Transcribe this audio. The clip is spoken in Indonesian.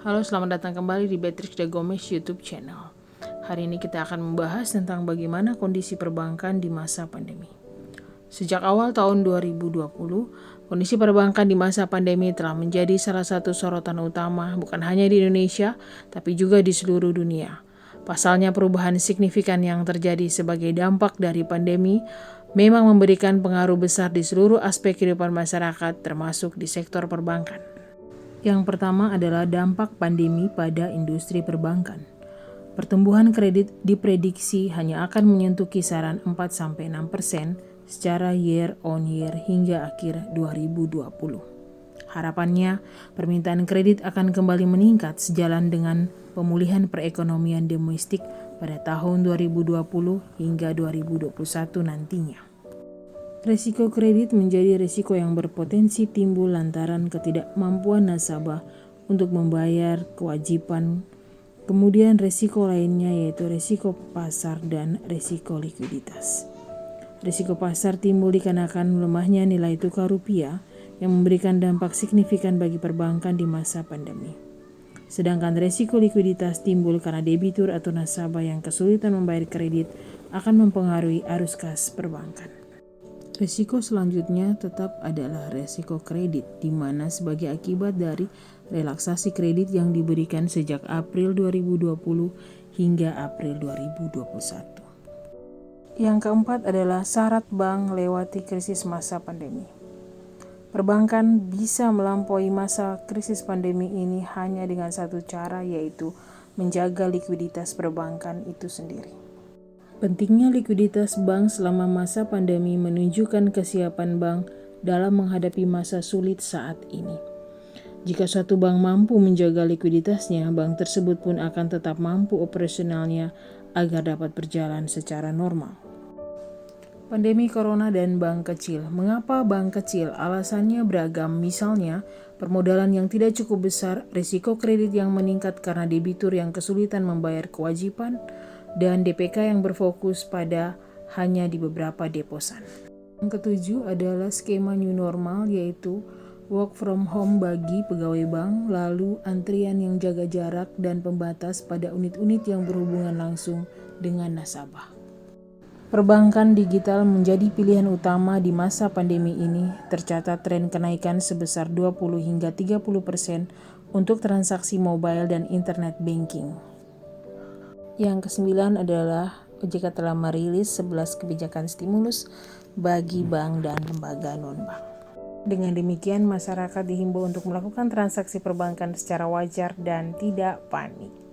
Halo, selamat datang kembali di Beatrix de Gomes YouTube channel. Hari ini kita akan membahas tentang bagaimana kondisi perbankan di masa pandemi. Sejak awal tahun 2020, kondisi perbankan di masa pandemi telah menjadi salah satu sorotan utama bukan hanya di Indonesia, tapi juga di seluruh dunia. Pasalnya perubahan signifikan yang terjadi sebagai dampak dari pandemi memang memberikan pengaruh besar di seluruh aspek kehidupan masyarakat, termasuk di sektor perbankan. Yang pertama adalah dampak pandemi pada industri perbankan. Pertumbuhan kredit diprediksi hanya akan menyentuh kisaran 4-6% secara year on year hingga akhir 2020. Harapannya, permintaan kredit akan kembali meningkat sejalan dengan pemulihan perekonomian domestik pada tahun 2020 hingga 2021 nantinya. Resiko kredit menjadi risiko yang berpotensi timbul lantaran ketidakmampuan nasabah untuk membayar kewajiban. Kemudian risiko lainnya yaitu risiko pasar dan risiko likuiditas. Risiko pasar timbul dikarenakan melemahnya nilai tukar rupiah yang memberikan dampak signifikan bagi perbankan di masa pandemi. Sedangkan risiko likuiditas timbul karena debitur atau nasabah yang kesulitan membayar kredit akan mempengaruhi arus kas perbankan. Risiko selanjutnya tetap adalah risiko kredit, di mana sebagai akibat dari relaksasi kredit yang diberikan sejak April 2020 hingga April 2021. Yang keempat adalah syarat bank lewati krisis masa pandemi. Perbankan bisa melampaui masa krisis pandemi ini hanya dengan satu cara, yaitu menjaga likuiditas perbankan itu sendiri. Pentingnya likuiditas bank selama masa pandemi menunjukkan kesiapan bank dalam menghadapi masa sulit saat ini. Jika suatu bank mampu menjaga likuiditasnya, bank tersebut pun akan tetap mampu operasionalnya agar dapat berjalan secara normal. Pandemi Corona dan bank kecil. Mengapa bank kecil? Alasannya beragam, misalnya permodalan yang tidak cukup besar, risiko kredit yang meningkat karena debitur yang kesulitan membayar kewajiban, dan DPK yang berfokus pada hanya di beberapa deposan. Yang ketujuh adalah skema new normal, yaitu work from home bagi pegawai bank, lalu antrian yang jaga jarak dan pembatas pada unit-unit yang berhubungan langsung dengan nasabah. Perbankan digital menjadi pilihan utama di masa pandemi ini. Tercatat tren kenaikan sebesar 20-30% untuk transaksi mobile dan internet banking. Yang kesembilan adalah OJK telah merilis 11 kebijakan stimulus bagi bank dan lembaga non-bank. Dengan demikian, masyarakat dihimbau untuk melakukan transaksi perbankan secara wajar dan tidak panik.